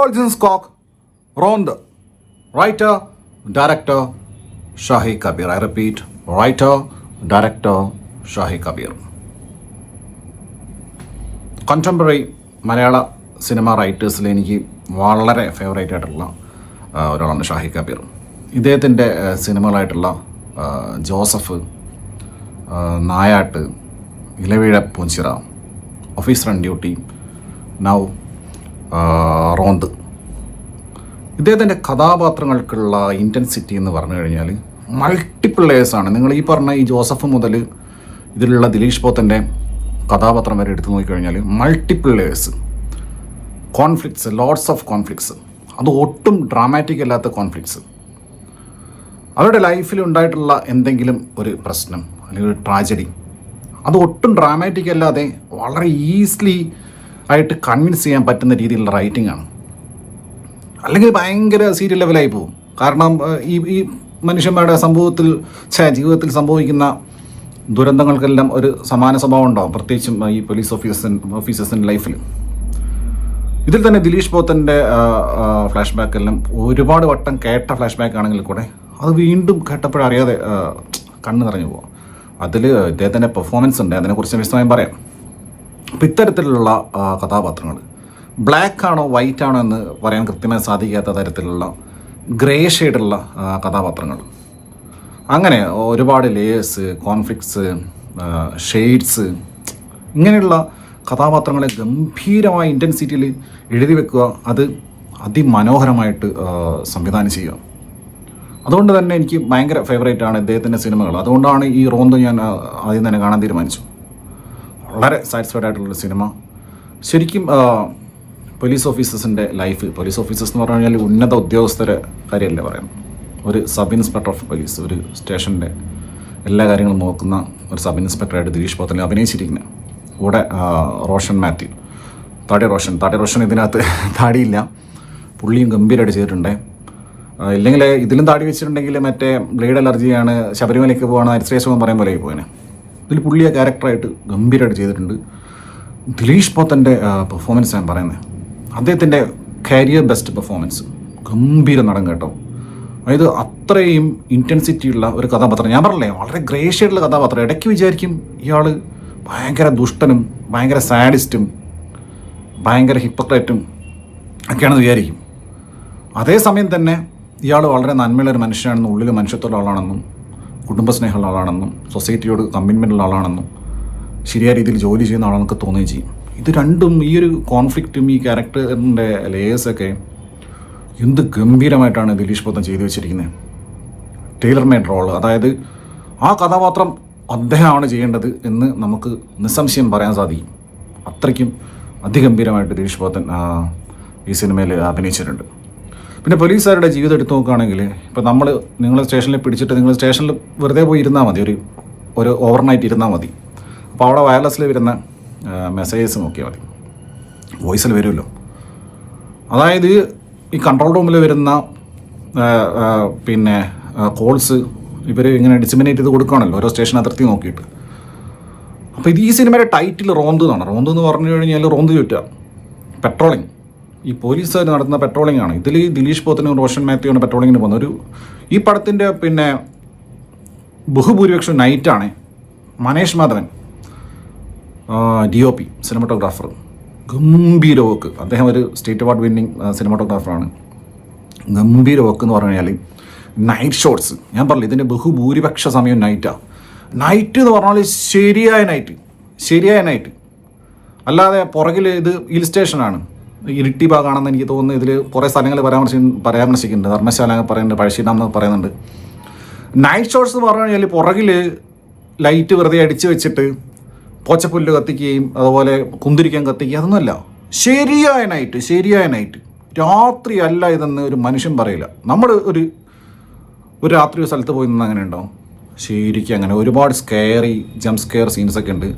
Intelligence Cock, Rond, writer, director, Shahi Kabir. I repeat, writer, director, Shahi Kabir. Contemporary മലയാള സിനിമ റൈറ്റേഴ്സിൽ എനിക്ക് വളരെ ഫേവറേറ്റ് ആയിട്ടുള്ള ഒരാളാണ് ഷാഹി കബീർ. ഇദ്ദേഹത്തിൻ്റെ സിനിമകളായിട്ടുള്ള Joseph, Nayattu, Elaveezha Poonchira, officer on duty, now Ronth. ഇദ്ദേഹത്തിൻ്റെ കഥാപാത്രങ്ങൾക്കുള്ള ഇൻറ്റൻസിറ്റി എന്ന് പറഞ്ഞു കഴിഞ്ഞാൽ മൾട്ടിപ്പിൾ ലേയേഴ്സാണ്. നിങ്ങൾ ഈ പറഞ്ഞ ഈ ജോസഫ് മുതൽ ഇതിലുള്ള ദിലീഷ് പോത്തൻ്റെ കഥാപാത്രം വരെ എടുത്തു നോക്കിക്കഴിഞ്ഞാൽ multiple layers, conflicts, lots of conflicts. അത് ഒട്ടും ഡ്രാമാറ്റിക് അല്ലാത്ത കോൺഫ്ലിക്ട്സ്. അവരുടെ ലൈഫിൽ ഉണ്ടായിട്ടുള്ള എന്തെങ്കിലും ഒരു പ്രശ്നം അല്ലെങ്കിൽ ഒരു ട്രാജഡി, അത് ഒട്ടും ഡ്രാമാറ്റിക് അല്ലാതെ വളരെ ഈസിലി ആയിട്ട് കൺവിൻസ് ചെയ്യാൻ പറ്റുന്ന രീതിയിലുള്ള റൈറ്റിംഗ് ആണ്. അല്ലെങ്കിൽ ഭയങ്കര സീരിയൽ ലെവലായി പോകും. കാരണം ഈ മനുഷ്യന്മാരുടെ ജീവിതത്തിൽ സംഭവിക്കുന്ന ദുരന്തങ്ങൾക്കെല്ലാം ഒരു സമാന സ്വഭാവം ഉണ്ടാകും, പ്രത്യേകിച്ചും ഈ പോലീസ് ഓഫീസേഴ്സിൻ്റെ ലൈഫിൽ. ഇതിൽ തന്നെ ദിലീഷ് പോത്തൻ്റെ ഫ്ലാഷ് ബാക്കെല്ലാം ഒരുപാട് വട്ടം കേട്ട ഫ്ലാഷ് ബാക്ക് ആണെങ്കിൽ കൂടെ അത് വീണ്ടും കേട്ടപ്പോഴറിയാതെ കണ്ണ് നിറഞ്ഞു പോകാം. അതിൽ ഇദ്ദേഹത്തിൻ്റെ പെർഫോമൻസ് ഉണ്ട്, അതിനെക്കുറിച്ച് വിശദമായും പറയാം. അപ്പോൾ ഇത്തരത്തിലുള്ള കഥാപാത്രങ്ങൾ ബ്ലാക്ക് ആണോ വൈറ്റ് ആണോ എന്ന് പറയാൻ കൃത്യമായി സാധിക്കാത്ത തരത്തിലുള്ള ഗ്രേ ഷെയ്ഡുള്ള കഥാപാത്രങ്ങൾ, അങ്ങനെ ഒരുപാട് ലേയേഴ്സ്, കോൺഫ്ലിക്ട്സ്, ഷെയ്ഡ്സ്, ഇങ്ങനെയുള്ള കഥാപാത്രങ്ങളെ ഗംഭീരമായ ഇൻറ്റൻസിറ്റിയിൽ എഴുതി വെക്കുക, അത് അതിമനോഹരമായിട്ട് സംവിധാനം ചെയ്യുക. അതുകൊണ്ട് തന്നെ എനിക്ക് ഭയങ്കര ഫേവറേറ്റ് ആണ് ഇദ്ദേഹത്തിൻ്റെ സിനിമകൾ. അതുകൊണ്ടാണ് ഈ റോന്ത് ഞാൻ ആദ്യം തന്നെ കാണാൻ തീരുമാനിച്ചു. വളരെ സാറ്റിസ്ഫൈഡ് ആയിട്ടുള്ളൊരു സിനിമ. ശരിക്കും പോലീസ് ഓഫീസേഴ്സിൻ്റെ ലൈഫ്, പോലീസ് ഓഫീസേഴ്സ് എന്ന് പറഞ്ഞു കഴിഞ്ഞാൽ ഉന്നത ഉദ്യോഗസ്ഥരെ കാര്യമല്ല പറയാം. ഒരു സബ് ഇൻസ്പെക്ടർ ഓഫ് പോലീസ്, ഒരു സ്റ്റേഷൻ്റെ എല്ലാ കാര്യങ്ങളും നോക്കുന്ന ഒരു സബ് ഇൻസ്പെക്ടറായിട്ട് ദിലീഷ് പോത്തനെ അഭിനയിച്ചിരിക്കുന്നത്. കൂടെ റോഷൻ മാത്യു, താടി റോഷൻ ഇതിനകത്ത് താടിയില്ല, പുള്ളിയും ഗംഭീരമായിട്ട് ചെയ്തിട്ടുണ്ട്. ഇല്ലെങ്കിൽ ഇതിലും താടി വെച്ചിട്ടുണ്ടെങ്കിൽ മറ്റേ ബ്ലേഡ് അലർജിയാണ്, ശബരിമലയ്ക്ക് പോകണം, അരിശ്രേഷ്ഠം എന്ന് പറയുമ്പോൾ പോലെ പോയനെ. ഇതിൽ പുള്ളിയെ ക്യാരക്ടറായിട്ട് ഗംഭീരമായിട്ട് ചെയ്തിട്ടുണ്ട്. ദിലീഷ് പോത്തൻ്റെ പെർഫോമൻസ് ഞാൻ പറയുന്നത്, അദ്ദേഹത്തിൻ്റെ കരിയർ ബെസ്റ്റ് പെർഫോമൻസ്. ഗംഭീര നടൻ കേട്ടോ. അതായത് അത്രയും ഇൻറ്റൻസിറ്റിയുള്ള ഒരു കഥാപാത്രം. ഞാൻ പറഞ്ഞില്ലേ, വളരെ ഗ്രേഷ്യായിട്ടുള്ള കഥാപാത്രം. ഇടയ്ക്ക് വിചാരിക്കും ഇയാൾ ഭയങ്കര ദുഷ്ടനും ഭയങ്കര സാഡിസ്റ്റും ഭയങ്കര ഹിപ്പോക്രൈറ്റും ഒക്കെയാണെന്ന് വിചാരിക്കും. അതേസമയം തന്നെ ഇയാൾ വളരെ നന്മയുള്ളൊരു മനുഷ്യനാണെന്നും ഉള്ളിൽ മനുഷ്യത്വമുള്ള ആളാണെന്നും കുടുംബസ്നേഹമുള്ള ആളാണെന്നും സൊസൈറ്റിയോട് കമ്മിറ്റ്മെൻ്റുള്ള ആളാണെന്നും ശരിയായ രീതിയിൽ ജോലി ചെയ്യുന്ന ആളെന്നൊക്കെ തോന്നുകയും ചെയ്യും. ഇത് രണ്ടും, ഈ ഒരു കോൺഫ്ലിക്റ്റും ഈ ക്യാരക്ടറിൻ്റെ ലേയേഴ്സൊക്കെ എന്ത് ഗംഭീരമായിട്ടാണ് ദിലീഷ് പോത്തൻ ചെയ്തു വെച്ചിരിക്കുന്നത്. Tailor made role. അതായത് ആ കഥാപാത്രം അദ്ദേഹമാണ് ചെയ്യേണ്ടത് എന്ന് നമുക്ക് നിസ്സംശയം പറയാൻ സാധിക്കും. അത്രയ്ക്കും അതിഗംഭീരമായിട്ട് ദിലീഷ് പോത്തൻ ഈ സിനിമയിൽ അഭിനയിച്ചിട്ടുണ്ട്. പിന്നെ പോലീസുകാരുടെ ജീവിതം എടുത്ത് നോക്കുകയാണെങ്കിൽ, ഇപ്പോൾ നിങ്ങൾ സ്റ്റേഷനിൽ പിടിച്ചിട്ട് നിങ്ങൾ സ്റ്റേഷനിൽ വെറുതെ പോയി ഇരുന്നാൽ മതി, ഒരു ഓവർനൈറ്റ് ഇരുന്നാൽ മതി. അപ്പോൾ അവിടെ വയർലെസ്സിൽ വരുന്ന മെസ്സേജസ് നോക്കിയാൽ മതി, വോയിസിൽ വരുമല്ലോ. അതായത് ഈ കൺട്രോൾ റൂമിൽ വരുന്ന പിന്നെ കോൾസ് ഇവർ ഇങ്ങനെ ഡിസിമിനേറ്റ് ചെയ്ത് കൊടുക്കുകയാണല്ലോ ഓരോ സ്റ്റേഷൻ അതിർത്തി നോക്കിയിട്ട്. അപ്പോൾ ഈ സിനിമയുടെ ടൈറ്റിൽ റോന്ത് എന്നാണ്. റോന്ത് എന്ന് പറഞ്ഞു കഴിഞ്ഞാൽ റോന്ത് ചുറ്റുക, പെട്രോളിങ്. ഈ പോലീസുകാർ നടത്തുന്ന പെട്രോളിംഗ് ആണ്. ഇതിൽ ദിലീഷ് പോത്തനും റോഷൻ മാത്യുവാണ് പെട്രോളിങ്ങിന് പോകുന്നത്. ഈ പടത്തിൻ്റെ പിന്നെ ബഹുഭൂരിപക്ഷം നൈറ്റാണ്. മനേഷ് മാധവൻ DOP, സിനിമാറ്റോഗ്രാഫർ, ഗംഭീര വർക്ക്. അദ്ദേഹം ഒരു സ്റ്റേറ്റ് അവാർഡ് വിന്നിങ് സിനിമാറ്റോഗ്രാഫറാണ്. ഗംഭീര വർക്ക് എന്ന് പറഞ്ഞു കഴിഞ്ഞാൽ നൈറ്റ് ഷോട്ട്സ്. ഞാൻ പറഞ്ഞില്ല, ഇതിൻ്റെ ബഹുഭൂരിപക്ഷ സമയം നൈറ്റാണ്. നൈറ്റ് എന്ന് പറഞ്ഞാൽ ശരിയായ നൈറ്റ്, അല്ലാതെ പുറകിൽ ഇത് ഹിൽ സ്റ്റേഷനാണ്, ഇരിട്ടി ഭാഗമാണെന്ന് എനിക്ക് തോന്നുന്നു. ഇതിൽ കുറേ സ്ഥലങ്ങൾ പരാമർശിക്കുന്നുണ്ട്. ധർമ്മശാല പറയുന്നുണ്ട്, പഴശ്ശിഡാം എന്ന് പറയുന്നുണ്ട്. നൈറ്റ് ഷോട്ട്സ് എന്ന് പറഞ്ഞു കഴിഞ്ഞാൽ പുറകിൽ ലൈറ്റ് വെറുതെ അടിച്ച് വെച്ചിട്ട് പോച്ചപ്പുല്ല് കത്തിക്കുകയും അതുപോലെ കുന്തിരിക്കാൻ കത്തിക്കുക, അതൊന്നുമല്ല. ശരിയായ നൈറ്റ്. രാത്രി അല്ല ഇതെന്ന് ഒരു മനുഷ്യൻ പറയില്ല. നമ്മൾ ഒരു രാത്രി ഒരു സ്ഥലത്ത് പോയി നിന്ന് അങ്ങനെ ഉണ്ടാവും. ശരിക്കും അങ്ങനെ ഒരുപാട് ജംപ് സ്കെയർ സീൻസൊക്കെ ഉണ്ട്.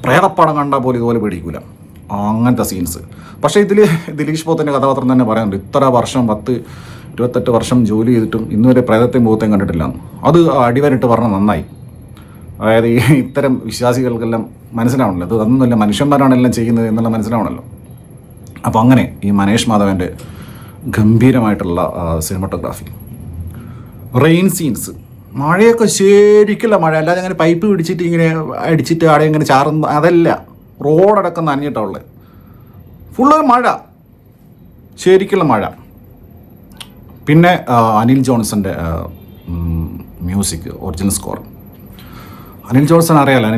പ്രേതപ്പടം കണ്ടാൽ പോലും ഇതുപോലെ പേടിക്കില്ല, അങ്ങനത്തെ സീൻസ്. പക്ഷേ ഇതിൽ ദിലീഷ് പോത്തൻ്റെ കഥാപാത്രം തന്നെ പറയുന്നുണ്ട്, ഇത്ര വർഷം 10-28 വർഷം ജോലി ചെയ്തിട്ടും ഇന്നുവരെ പ്രേതത്തെയും ഭൂതത്തെയും കണ്ടിട്ടില്ല. അത് അടിവരിട്ട് പറഞ്ഞാൽ നന്നായി. അതായത് ഇത്തരം വിശ്വാസികൾക്കെല്ലാം മനസ്സിലാവണല്ലോ, അതൊന്നുമല്ല, മനുഷ്യന്മാരാണെല്ലാം ചെയ്യുന്നത് എന്നുള്ള മനസ്സിലാവണല്ലോ. അപ്പോൾ അങ്ങനെ ഈ മനേഷ് മാധവൻ്റെ ഗംഭീരമായിട്ടുള്ള സിനിമാറ്റോഗ്രാഫി. റെയിൻ സീൻസ്, മഴയൊക്കെ ശരിക്കുള്ള മഴ, അല്ലാതെ അങ്ങനെ പൈപ്പ് പിടിച്ചിട്ട് ഇങ്ങനെ അടിച്ചിട്ട് ആടെ ഇങ്ങനെ ചാറുന്ന അതല്ല, റോഡടക്കം നനഞ്ഞിട്ടുള്ളത്, ഫുള്ള് മഴ, ശരിക്കുള്ള മഴ. പിന്നെ അനിൽ ജോൺസൻ്റെ music, original score. Anil Johnson അറിയാലോ,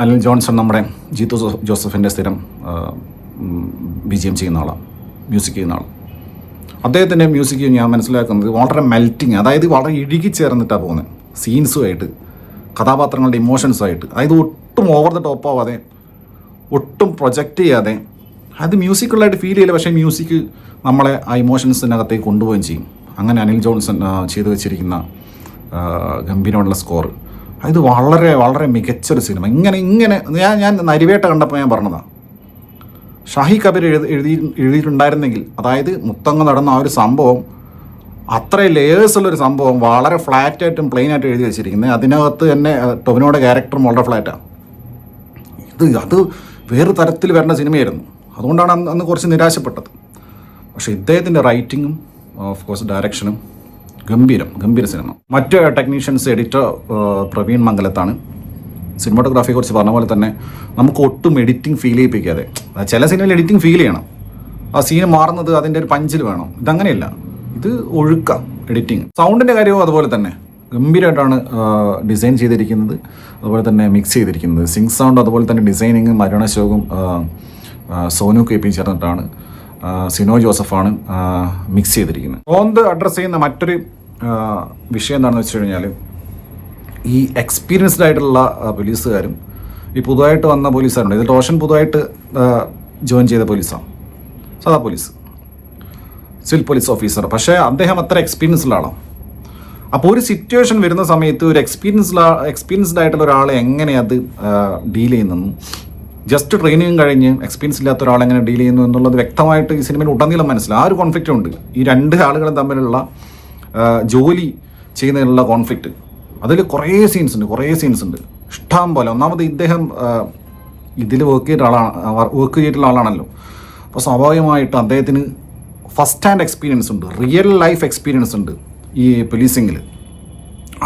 അനിൽ ജോൺസൺ നമ്മുടെ ജീത്തു ജോസഫിൻ്റെ സ്ഥിരം BGM ചെയ്യുന്ന ആളാണ്, മ്യൂസിക് ചെയ്യുന്ന ആൾ. അദ്ദേഹത്തിൻ്റെ മ്യൂസിക് ഞാൻ മനസ്സിലാക്കുന്നത് വളരെ മെൽറ്റിങ്, അതായത് വളരെ ഇഴുകി ചേർന്നിട്ടാണ് പോകുന്നത്, സീൻസുമായിട്ട്, കഥാപാത്രങ്ങളുടെ ഇമോഷൻസുമായിട്ട്. അതായത് ഒട്ടും ഓവർ ദ ടോപ്പ് ആവാതെ, ഒട്ടും പ്രൊജക്റ്റ് ചെയ്യാതെ, അത് മ്യൂസിക്കുള്ളതായിട്ട് ഫീൽ ചെയ്യില്ല, പക്ഷേ മ്യൂസിക് നമ്മളെ ആ ഇമോഷൻസിനകത്തേക്ക് കൊണ്ടുപോവുകയും ചെയ്യും. അങ്ങനെ അനിൽ ജോൺസൺ ചെയ്തു വെച്ചിരിക്കുന്ന ഗംഭീരമായിട്ടുള്ള സ്കോർ, അത് വളരെ വളരെ മികച്ചൊരു സിനിമ. ഇങ്ങനെ ഞാൻ നരിവേട്ട കണ്ടപ്പോൾ ഞാൻ പറഞ്ഞതാണ്, ഷാഹി കബീർ എഴുതിയിട്ടുണ്ടായിരുന്നെങ്കിൽ, അതായത് മുത്തങ്ങ നടന്ന ആ ഒരു സംഭവം, അത്രയും ലേയേഴ്സുള്ളൊരു സംഭവം വളരെ ഫ്ലാറ്റായിട്ടും പ്ലെയിനായിട്ടും എഴുതി വെച്ചിരിക്കുന്നത്. അതിനകത്ത് തന്നെ ടൊവിനോയുടെ ക്യാരക്ടറും വളരെ ഫ്ലാറ്റാണ്. അത് വേറെ തരത്തിൽ വരേണ്ട സിനിമയായിരുന്നു. അതുകൊണ്ടാണ് അന്ന് കുറച്ച് നിരാശപ്പെട്ടത്. പക്ഷേ ഇദ്ദേഹത്തിൻ്റെ റൈറ്റിങ്ങും ഓഫ് കോഴ്സ് ഡയറക്ഷനും ഗംഭീര സിനിമ. മറ്റ് ടെക്നീഷ്യൻസ്, എഡിറ്റർ പ്രവീൺ മംഗലത്താണ്. സിനിമാറ്റോഗ്രാഫിയെ കുറിച്ച് പറഞ്ഞ പോലെ തന്നെ നമുക്ക് ഒട്ടും എഡിറ്റിംഗ് ഫീൽ ചെയ്യിപ്പിക്കാതെ, ചില സിനിമയിൽ എഡിറ്റിംഗ് ഫീൽ ചെയ്യണം, ആ സീന് മാറുന്നത് അതിൻ്റെ ഒരു പഞ്ചിൽ വേണം. ഇതങ്ങനെയല്ല, ഇത് ഒഴുക്കാം എഡിറ്റിംഗ്. സൗണ്ടിൻ്റെ കാര്യവും അതുപോലെ തന്നെ ഗംഭീരമായിട്ടാണ് ഡിസൈൻ ചെയ്തിരിക്കുന്നത്, അതുപോലെ തന്നെ മിക്സ് ചെയ്തിരിക്കുന്നത്. സിങ്ക് സൗണ്ട്, അതുപോലെ തന്നെ ഡിസൈനിങ്ങും അരുൺ അശോകും സോനു കെ പി ചേർന്നിട്ടാണ്, സിനോ ജോസഫാണ് മിക്സ് ചെയ്തിരിക്കുന്നത്. ഓന്ത് അഡ്രസ്സ് ചെയ്യുന്ന മറ്റൊരു വിഷയം എന്താണെന്ന് വെച്ച് കഴിഞ്ഞാൽ, ഈ എക്സ്പീരിയൻസ്ഡ് ആയിട്ടുള്ള പോലീസുകാരും ഈ പുതുതായിട്ട് വന്ന പോലീസുകാരുണ്ട്. ഇതിൽ റോഷൻ പുതുതായിട്ട് ജോയിൻ ചെയ്ത പോലീസാണ്, സാധാ പോലീസ്, സിവിൽ പോലീസ് ഓഫീസർ. പക്ഷേ അദ്ദേഹം അത്ര എക്സ്പീരിയൻസ്ഡ് ആളാണ്. അപ്പോൾ ഒരു സിറ്റുവേഷൻ വരുന്ന സമയത്ത് ഒരു എക്സ്പീരിയൻസ്ഡ് ആയിട്ടുള്ള ഒരാളെ എങ്ങനെ അത് ഡീൽ ചെയ്യുന്നു, ജസ്റ്റ് ട്രെയിനിങ് കഴിഞ്ഞ് എക്സ്പീരിയൻസ് ഇല്ലാത്ത ഒരാളെങ്ങനെ ഡീൽ ചെയ്യുന്നു എന്നുള്ളത് വ്യക്തമായിട്ട് ഈ സിനിമയിൽ ഉടനീളം മനസ്സിലാവും. ആ ഒരു കോൺഫ്ലിക്റ്റ് ഉണ്ട്, ഈ രണ്ട് ആളുകളും തമ്മിലുള്ള ജോലി ചെയ്യുന്നതിനുള്ള കോൺഫ്ലിക്റ്റ്. അതിൽ കുറേ സീൻസ് ഉണ്ട്, ഇഷ്ടം പോലെ. ഒന്നാമത് ഇദ്ദേഹം ഇതിൽ വർക്ക് ചെയ്തിട്ടുള്ള ആളാണല്ലോ. അപ്പോൾ സ്വാഭാവികമായിട്ട് അദ്ദേഹത്തിന് ഫസ്റ്റ് ഹാൻഡ് എക്സ്പീരിയൻസ് ഉണ്ട്, റിയൽ ലൈഫ് എക്സ്പീരിയൻസ് ഉണ്ട് ഈ പോലീസിങ്ങിൽ.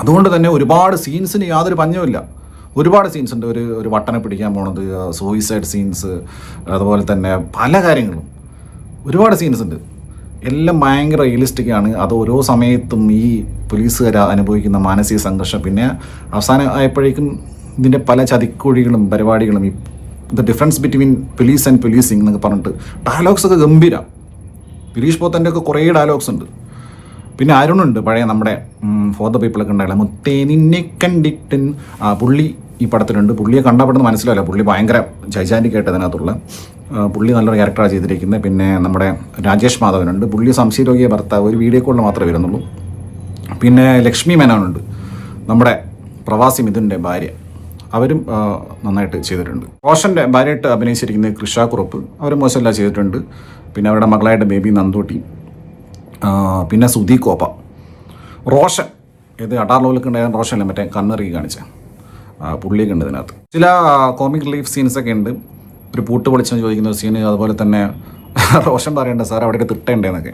അതുകൊണ്ട് തന്നെ ഒരുപാട് സീൻസിന് യാതൊരു പഞ്ഞവുമില്ല. ഒരുപാട് സീൻസ് ഉണ്ട്. ഒരു വട്ടനെ പിടിക്കാൻ പോണത്, സൂയിസൈഡ് സീൻസ്, അതുപോലെ തന്നെ പല കാര്യങ്ങളും ഒരുപാട് സീൻസ് ഉണ്ട്. എല്ലാം ഭയങ്കര റിയലിസ്റ്റിക്കാണ്. അത് ഓരോ സമയത്തും ഈ പോലീസുകാർ അനുഭവിക്കുന്ന മാനസിക സംഘർഷം, പിന്നെ അവസാനം ആയപ്പോഴേക്കും ഇതിൻ്റെ പല ചതിക്കുഴികളും പരിപാടികളും, ഈ the difference between police and policing എന്നൊക്കെ പറഞ്ഞിട്ട് ഡയലോഗ്സൊക്കെ ഗംഭീരം. ഗിരീഷ് പോത്തൻ്റെ ഒക്കെ കുറേ ഡയലോഗ്സ് ഉണ്ട്. പിന്നെ അരുണുണ്ട്, പഴയ നമ്മുടെ ഫോർ ദ പീപ്പിളൊക്കെ ഉണ്ടായില്ല, മുത്തേ നിന്നെ കണ്ടിട്ട്, പുള്ളി ഈ പടത്തിലുണ്ട്. പുള്ളിയെ കണ്ടാൽ പെട്ടെന്ന് മനസ്സിലാവില്ല, പുള്ളി ഭയങ്കര ജൈജാൻറ്റിക് ആയിട്ട് അതിനകത്തുള്ള പുള്ളി നല്ലൊരു ക്യാരക്ടറാണ് ചെയ്തിരിക്കുന്നത്. പിന്നെ നമ്മുടെ രാജേഷ് മാധവനുണ്ട്, പുള്ളി സംശയരോഗിയെ ഭർത്താവ്, ഒരു വീഡിയോ കോളിൽ മാത്രമേ വരുന്നുള്ളൂ. പിന്നെ ലക്ഷ്മി മേനോനുണ്ട്, നമ്മുടെ പ്രവാസി മിഥുൻ്റെ ഭാര്യ, അവരും നന്നായിട്ട് ചെയ്തിട്ടുണ്ട്. റോഷൻ്റെ ഭാര്യയായിട്ട് അഭിനയിച്ചിരിക്കുന്നത് കൃഷ കുറുപ്പ്, അവർ മോശമല്ല ചെയ്തിട്ടുണ്ട്. പിന്നെ അവരുടെ മകളായിട്ട് ബേബി നന്ദൂട്ടി, പിന്നെ സുധി കോപ്പ. റോഷൻ ഇത് അടാർലോലൊക്കെ ഉണ്ടായ റോഷനല്ലേ, മറ്റേ കണ്ണറിക്ക് കാണിച്ച പുള്ളിയൊക്കെ ഉണ്ട് ഇതിനകത്ത്. ചില കോമിക് റിലീഫ് സീൻസൊക്കെ ഉണ്ട്. ഒരു പൂട്ട് പൊളിച്ചെന്ന് ചോദിക്കുന്ന ഒരു സീന്, അതുപോലെ തന്നെ റോഷൻ പറയേണ്ട സാർ അവിടെയൊക്കെ തിട്ടേണ്ടതെന്നൊക്കെ,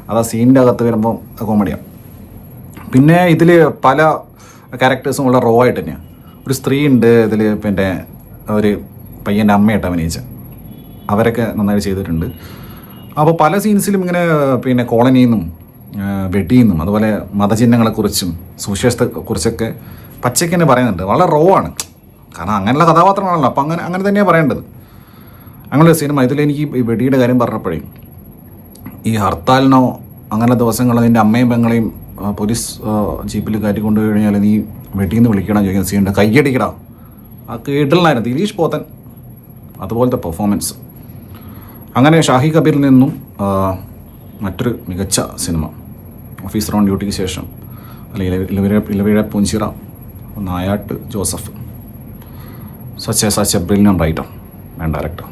അത് ആ സീനിൻ്റെ അകത്ത് വരുമ്പോൾ കോമഡിയാണ്. പിന്നെ ഇതിൽ പല ക്യാരക്ടേഴ്സും ഉള്ള റോ ആയിട്ട് തന്നെയാണ്. ഒരു സ്ത്രീ ഉണ്ട് ഇതിൽ, പിന്നെ ഒരു പയ്യൻ്റെ അമ്മയായിട്ട് അഭിനയിച്ച, അവരൊക്കെ നന്നായിട്ട് ചെയ്തിട്ടുണ്ട്. അപ്പോൾ പല സീൻസിലും ഇങ്ങനെ പിന്നെ കോളനിയിൽ നിന്നും വെടിയിൽ നിന്നും അതുപോലെ മതചിഹ്നങ്ങളെക്കുറിച്ചും സുവിശേഷത്തെക്കുറിച്ചൊക്കെ പച്ചയ്ക്ക് തന്നെ പറയുന്നുണ്ട്. വളരെ റോ ആണ്, കാരണം അങ്ങനെയുള്ള കഥാപാത്രങ്ങളാണല്ലോ. അപ്പോൾ അങ്ങനെ തന്നെയാണ് പറയേണ്ടത്. അങ്ങനെയുള്ള സിനിമ. ഇതിലെനിക്ക് ഈ വെടിയുടെ കാര്യം പറഞ്ഞപ്പോഴേ, ഈ ഹർത്താലിനോ അങ്ങനെ ദിവസങ്ങളിൽ നിൻ്റെ അമ്മയും പെങ്ങളെയും പോലീസ് ജീപ്പിൽ കയറ്റി കൊണ്ടുപോയി കഴിഞ്ഞാൽ നീ വെടിയെന്ന് വിളിക്കണം ചോദിക്കുന്ന സീനുണ്ട്. കയ്യടിക്കടാ, ആ കേട്ടിലായിരുന്നു ദിലീഷ് പോത്തൻ, അതുപോലത്തെ പെർഫോമൻസ്. അങ്ങനെ ഷാഹി കബീറിൽ നിന്നും മറ്റൊരു മികച്ച സിനിമ, ഓഫീസർ ഓൺ ഡ്യൂട്ടിക്ക് ശേഷം, അല്ലെങ്കിൽ Elaveezha Poonchira, Nayattu Joseph, such a brilliant writer and director.